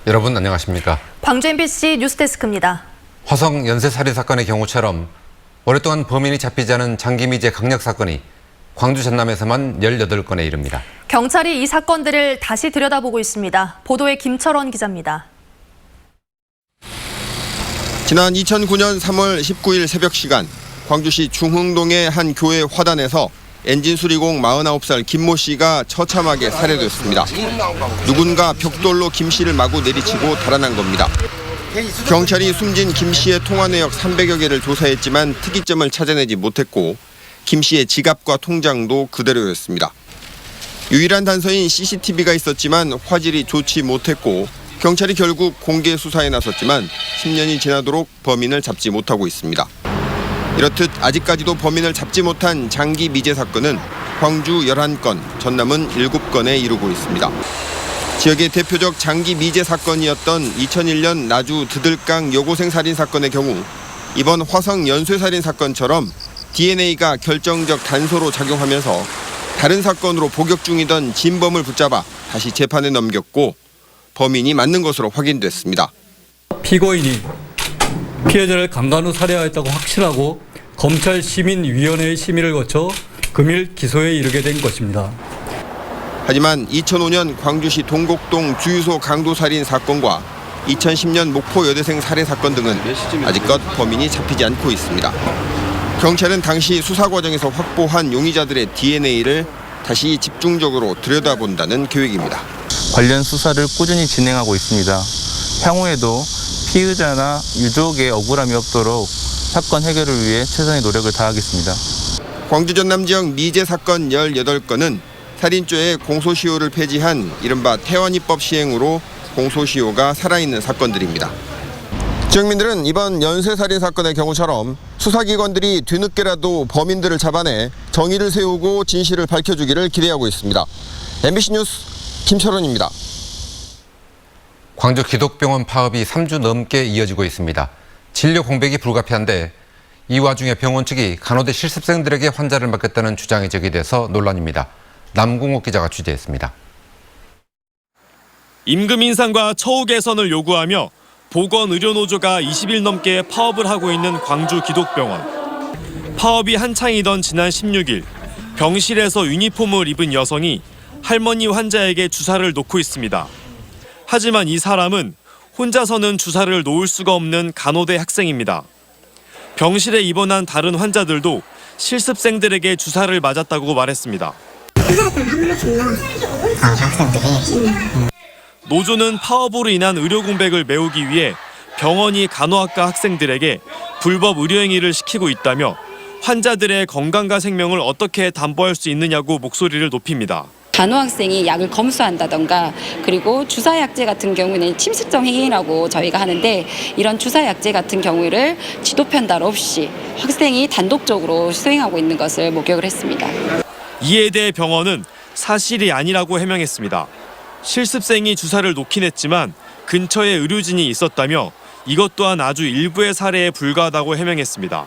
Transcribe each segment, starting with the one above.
여러분 안녕하십니까? 광주 MBC 뉴스데스크입니다. 화성 연쇄살인 사건의 경우처럼 오랫동안 범인이 잡히지 않은 장기미제 강력 사건이 광주 전남에서만 18건에 이릅니다. 경찰이 이 사건들을 다시 들여다보고 있습니다. 보도에 김철원 기자입니다. 지난 2009년 3월 19일 새벽 시간 광주시 중흥동의 한 교회 화단에서 엔진 수리공 49살 김모 씨가 처참하게 살해됐습니다. 누군가 벽돌로 김 씨를 마구 내리치고 달아난 겁니다. 경찰이 숨진 김 씨의 통화 내역 300여 개를 조사했지만 특이점을 찾아내지 못했고 김 씨의 지갑과 통장도 그대로였습니다. 유일한 단서인 CCTV가 있었지만 화질이 좋지 못했고 경찰이 결국 공개 수사에 나섰지만 10년이 지나도록 범인을 잡지 못하고 있습니다. 이렇듯 아직까지도 범인을 잡지 못한 장기 미제 사건은 광주 11건, 전남은 7건에 이르고 있습니다. 지역의 대표적 장기 미제 사건이었던 2001년 나주 드들강 여고생 살인 사건의 경우 이번 화성 연쇄살인 사건처럼 DNA가 결정적 단서로 작용하면서 다른 사건으로 복역 중이던 진범을 붙잡아 다시 재판에 넘겼고 범인이 맞는 것으로 확인됐습니다. 피고인이 피해자를 강간 후 살해하였다고 확신하고 검찰 시민위원회의 심의를 거쳐 금일 기소에 이르게 된 것입니다. 하지만 2005년 광주시 동곡동 주유소 강도살인 사건과 2010년 목포 여대생 살해 사건 등은 아직껏 범인이 잡히지 않고 있습니다. 경찰은 당시 수사 과정에서 확보한 용의자들의 DNA를 다시 집중적으로 들여다본다는 계획입니다. 관련 수사를 꾸준히 진행하고 있습니다. 향후에도 피의자나 유족의 억울함이 없도록 사건 해결을 위해 최선의 노력을 다하겠습니다. 광주 전남 지역 미제 사건 18건은 살인죄의 공소시효를 폐지한 이른바 태완이법 시행으로 공소시효가 살아있는 사건들입니다. 지역민들은 이번 연쇄살인 사건의 경우처럼 수사기관들이 뒤늦게라도 범인들을 잡아내 정의를 세우고 진실을 밝혀주기를 기대하고 있습니다. MBC 뉴스 김철원입니다. 광주 기독병원 파업이 3주 넘게 이어지고 있습니다. 진료 공백이 불가피한데 이 와중에 병원 측이 간호대 실습생들에게 환자를 맡겼다는 주장이 제기돼서 논란입니다. 남궁옥 기자가 취재했습니다. 임금 인상과 처우 개선을 요구하며 보건의료노조가 20일 넘게 파업을 하고 있는 광주 기독병원. 파업이 한창이던 지난 16일 병실에서 유니폼을 입은 여성이 할머니 환자에게 주사를 놓고 있습니다. 하지만 이 사람은 혼자서는 주사를 놓을 수가 없는 간호대 학생입니다. 병실에 입원한 다른 환자들도 실습생들에게 주사를 맞았다고 말했습니다. 노조는 파업으로 인한 의료 공백을 메우기 위해 병원이 간호학과 학생들에게 불법 의료행위를 시키고 있다며 환자들의 건강과 생명을 어떻게 담보할 수 있느냐고 목소리를 높입니다. 간호학생이 약을 검수한다던가 그리고 주사약제 같은 경우는 침습성 행위라고 저희가 하는데 이런 주사약제 같은 경우를 지도 편달 없이 학생이 단독적으로 수행하고 있는 것을 목격을 했습니다. 이에 대해 병원은 사실이 아니라고 해명했습니다. 실습생이 주사를 놓긴 했지만 근처에 의료진이 있었다며 이것 또한 아주 일부의 사례에 불과하다고 해명했습니다.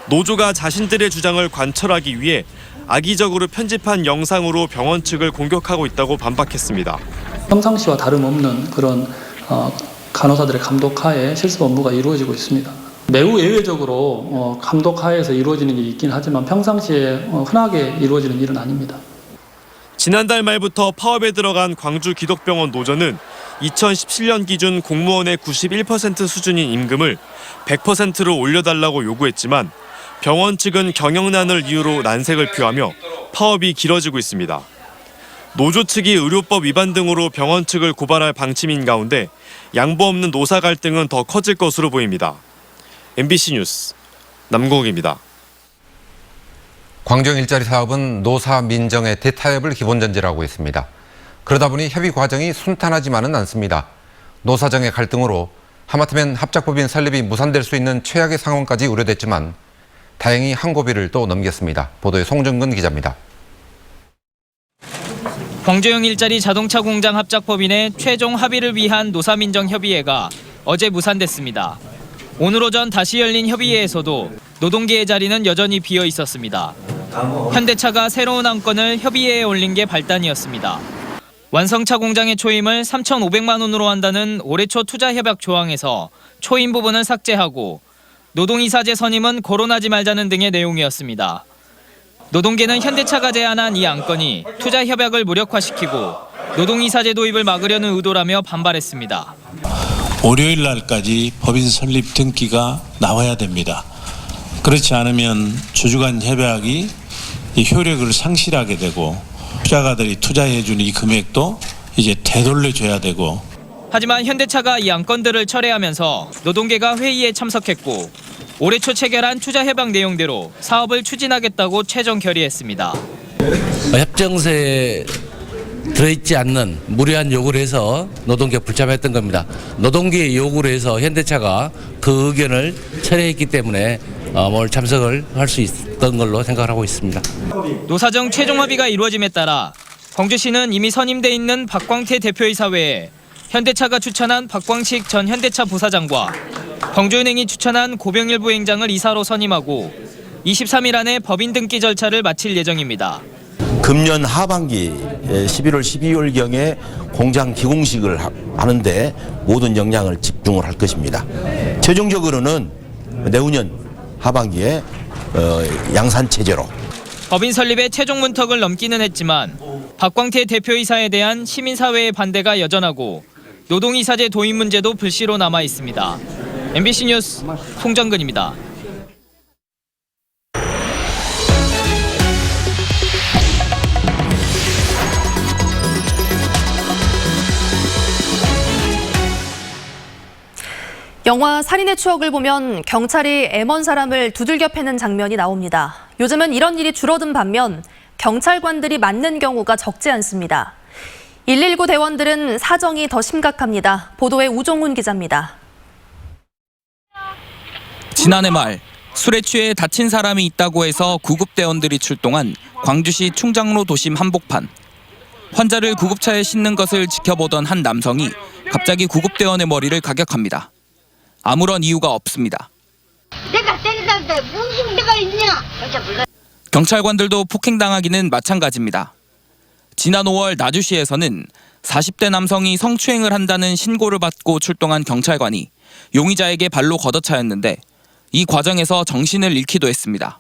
노조가 자신들의 주장을 관철하기 위해 악의적으로 편집한 영상으로 병원 측을 공격하고 있다고 반박했습니다. 평상시와 다름없는 그런 간호사들의 감독하에 실습 업무가 이루어지고 있습니다. 매우 예외적으로 감독하에서 이루어지는 일이 있긴 하지만 평상시에 흔하게 이루어지는 일은 아닙니다. 지난달 말부터 파업에 들어간 광주 기독병원 노조는 2017년 기준 공무원의 91% 수준인 임금을 100%로 올려달라고 요구했지만 병원 측은 경영난을 이유로 난색을 표하며 파업이 길어지고 있습니다. 노조 측이 의료법 위반 등으로 병원 측을 고발할 방침인 가운데 양보 없는 노사 갈등은 더 커질 것으로 보입니다. MBC 뉴스 남궁옥입니다. 광주형 일자리 사업은 노사 민정의 대타협을 기본 전제로 하고 있습니다. 그러다 보니 협의 과정이 순탄하지만은 않습니다. 노사정의 갈등으로 하마터면 합작법인 설립이 무산될 수 있는 최악의 상황까지 우려됐지만 다행히 한 고비를 또 넘겼습니다. 보도에 송정근 기자입니다. 광주형 일자리 자동차 공장 합작법인의 최종 합의를 위한 노사민정협의회가 어제 무산됐습니다. 오늘 오전 다시 열린 협의회에서도 노동계의 자리는 여전히 비어 있었습니다. 현대차가 새로운 안건을 협의회에 올린 게 발단이었습니다. 완성차 공장의 초임을 3,500만 원으로 한다는 올해 초 투자 협약 조항에서 초임 부분을 삭제하고 노동이사제 선임은 거론하지 말자는 등의 내용이었습니다. 노동계는 현대차가 제안한 이 안건이 투자 협약을 무력화시키고 노동이사제 도입을 막으려는 의도라며 반발했습니다. 월요일 날까지 법인 설립 등기가 나와야 됩니다. 그렇지 않으면 주주간 협약이 효력을 상실하게 되고 투자가들이 투자해준 이 금액도 이제 되돌려줘야 되고. 하지만 현대차가 이 안건들을 철회하면서 노동계가 회의에 참석했고 올해 초 체결한 투자 협약 내용대로 사업을 추진하겠다고 최종 결의했습니다. 협정서에 들어있지 않는 무리한 요구를 해서 노동계가 불참했던 겁니다. 노동계의 요구를 해서 현대차가 그 의견을 철회했기 때문에 오늘 참석을 할 수 있었던 걸로 생각을 하고 있습니다. 노사정 최종 합의가 이루어짐에 따라 광주시는 이미 선임돼 있는 박광태 대표이사 외에 현대차가 추천한 박광식 전 현대차 부사장과 광주은행이 추천한 고병일 부행장을 이사로 선임하고 23일 안에 법인 등기 절차를 마칠 예정입니다. 금년 하반기 11월 12월경에 공장 기공식을 하는데 모든 역량을 집중을 할 것입니다. 최종적으로는 내후년 하반기에 양산체제로. 법인 설립의 최종 문턱을 넘기는 했지만 박광태 대표이사에 대한 시민사회의 반대가 여전하고 노동이사제 도입 문제도 불씨로 남아 있습니다. MBC 뉴스 송정근입니다. 영화 살인의 추억을 보면 경찰이 애먼 사람을 두들겨 패는 장면이 나옵니다. 요즘은 이런 일이 줄어든 반면 경찰관들이 맞는 경우가 적지 않습니다. 119 대원들은 사정이 더 심각합니다. 보도에 우종훈 기자입니다. 지난해 말 술에 취해 다친 사람이 있다고 해서 구급대원들이 출동한 광주시 충장로 도심 한복판. 환자를 구급차에 싣는 것을 지켜보던 한 남성이 갑자기 구급대원의 머리를 가격합니다. 아무런 이유가 없습니다. 내가 때리는데 무슨 문제가 있냐? 경찰관들도 폭행당하기는 마찬가지입니다. 지난 5월 나주시에서는 40대 남성이 성추행을 한다는 신고를 받고 출동한 경찰관이 용의자에게 발로 걷어차였는데 이 과정에서 정신을 잃기도 했습니다.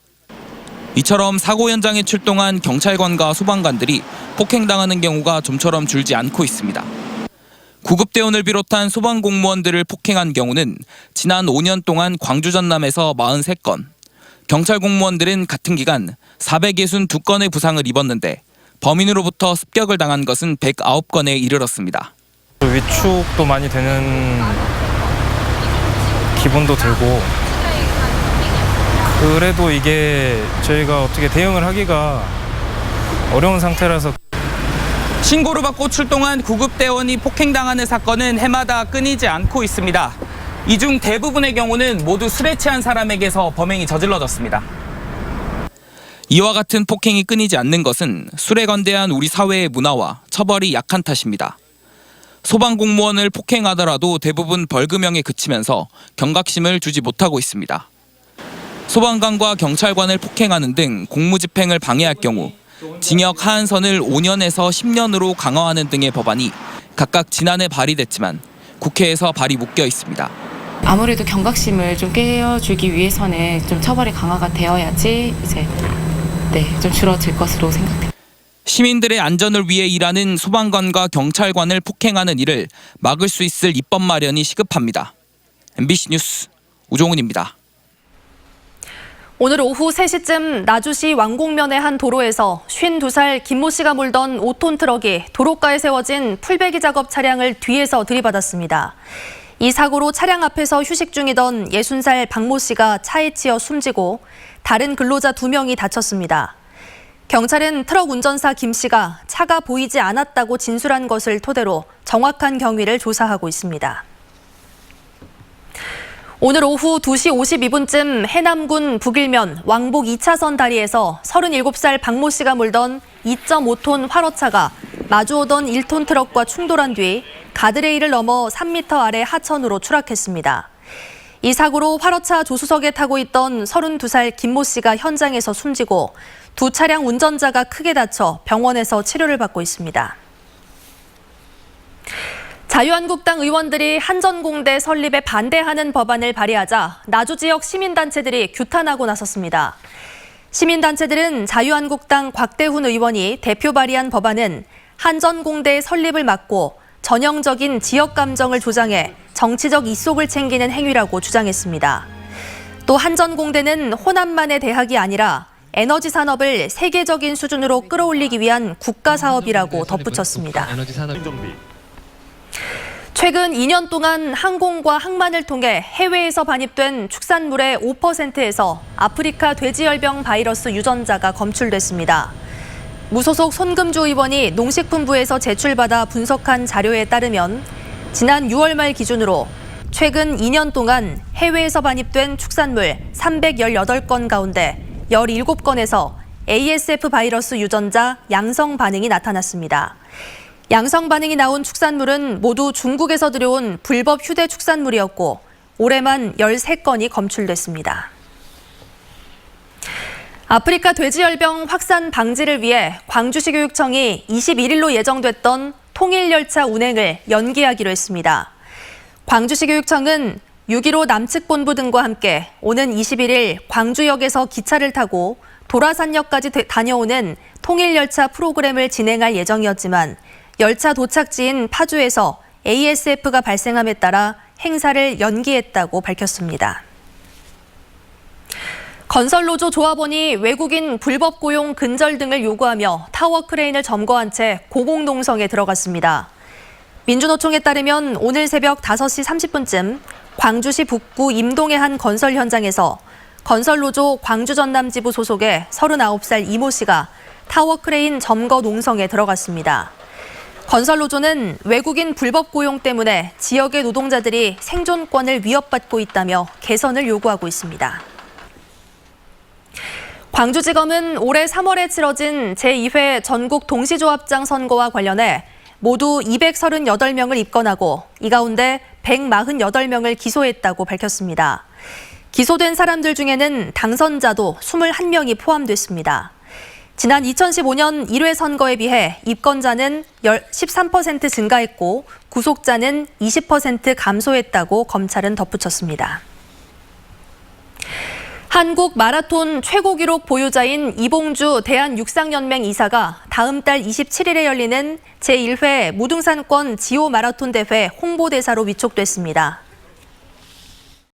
이처럼 사고 현장에 출동한 경찰관과 소방관들이 폭행당하는 경우가 좀처럼 줄지 않고 있습니다. 구급대원을 비롯한 소방공무원들을 폭행한 경우는 지난 5년 동안 광주 전남에서 43건, 경찰 공무원들은 같은 기간 462건의 부상을 입었는데 범인으로부터 습격을 당한 것은 109건에 이르렀습니다. 위축도 많이 되는 기분도 들고, 그래도 이게 저희가 어떻게 대응을 하기가 어려운 상태라서. 신고를 받고 출동한 구급대원이 폭행당하는 사건은 해마다 끊이지 않고 있습니다. 이 중 대부분의 경우는 모두 술에 취한 사람에게서 범행이 저질러졌습니다. 이와 같은 폭행이 끊이지 않는 것은 술에 관대한 우리 사회의 문화와 처벌이 약한 탓입니다. 소방공무원을 폭행하더라도 대부분 벌금형에 그치면서 경각심을 주지 못하고 있습니다. 소방관과 경찰관을 폭행하는 등 공무집행을 방해할 경우 징역 하한선을 5년에서 10년으로 강화하는 등의 법안이 각각 지난해 발의됐지만 국회에서 발이 묶여 있습니다. 아무래도 경각심을 좀 깨워주기 위해서는 좀 처벌이 강화가 되어야지 좀 줄어들 것으로 생각됩니다. 시민들의 안전을 위해 일하는 소방관과 경찰관을 폭행하는 일을 막을 수 있을 입법 마련이 시급합니다. MBC 뉴스 우종훈입니다. 오늘 오후 3시쯤 나주시 왕곡면의 한 도로에서 52살 김모 씨가 몰던 5톤 트럭이 도로가에 세워진 풀베기 작업 차량을 뒤에서 들이받았습니다. 이 사고로 차량 앞에서 휴식 중이던 60살 박모 씨가 차에 치여 숨지고 다른 근로자 2명이 다쳤습니다. 경찰은 트럭 운전사 김 씨가 차가 보이지 않았다고 진술한 것을 토대로 정확한 경위를 조사하고 있습니다. 오늘 오후 2시 52분쯤 해남군 북일면 왕복 2차선 다리에서 37살 박모 씨가 몰던 2.5톤 화로차가 마주오던 1톤 트럭과 충돌한 뒤 가드레일을 넘어 3m 아래 하천으로 추락했습니다. 이 사고로 화로차 조수석에 타고 있던 32살 김모 씨가 현장에서 숨지고 두 차량 운전자가 크게 다쳐 병원에서 치료를 받고 있습니다. 자유한국당 의원들이 한전공대 설립에 반대하는 법안을 발의하자 나주 지역 시민단체들이 규탄하고 나섰습니다. 시민단체들은 자유한국당 곽대훈 의원이 대표 발의한 법안은 한전공대 설립을 막고 전형적인 지역 감정을 조장해 정치적 이속을 챙기는 행위라고 주장했습니다. 또 한전공대는 호남만의 대학이 아니라 에너지 산업을 세계적인 수준으로 끌어올리기 위한 국가 사업이라고 덧붙였습니다. 최근 2년 동안 항공과 항만을 통해 해외에서 반입된 축산물의 5%에서 아프리카 돼지열병 바이러스 유전자가 검출됐습니다. 무소속 손금주 의원이 농식품부에서 제출받아 분석한 자료에 따르면 지난 6월 말 기준으로 최근 2년 동안 해외에서 반입된 축산물 318건 가운데 17건에서 ASF 바이러스 유전자 양성 반응이 나타났습니다. 양성 반응이 나온 축산물은 모두 중국에서 들여온 불법 휴대 축산물이었고 올해만 13건이 검출됐습니다. 아프리카 돼지열병 확산 방지를 위해 광주시 교육청이 21일로 예정됐던 통일열차 운행을 연기하기로 했습니다. 광주시 교육청은 6.15 남측본부 등과 함께 오는 21일 광주역에서 기차를 타고 도라산역까지 다녀오는 통일열차 프로그램을 진행할 예정이었지만 열차 도착지인 파주에서 ASF가 발생함에 따라 행사를 연기했다고 밝혔습니다. 건설노조 조합원이 외국인 불법 고용 근절 등을 요구하며 타워 크레인을 점거한 채 고공농성에 들어갔습니다. 민주노총에 따르면 오늘 새벽 5시 30분쯤 광주시 북구 임동의 한 건설 현장에서 건설노조 광주전남지부 소속의 39살 이모 씨가 타워 크레인 점거 농성에 들어갔습니다. 건설노조는 외국인 불법 고용 때문에 지역의 노동자들이 생존권을 위협받고 있다며 개선을 요구하고 있습니다. 광주지검은 올해 3월에 치러진 제2회 전국 동시조합장 선거와 관련해 모두 238명을 입건하고 이 가운데 148명을 기소했다고 밝혔습니다. 기소된 사람들 중에는 당선자도 21명이 포함됐습니다. 지난 2015년 1회 선거에 비해 입건자는 13% 증가했고 구속자는 20% 감소했다고 검찰은 덧붙였습니다. 한국 마라톤 최고 기록 보유자인 이봉주 대한육상연맹 이사가 다음 달 27일에 열리는 제1회 무등산권 지오 마라톤 대회 홍보대사로 위촉됐습니다.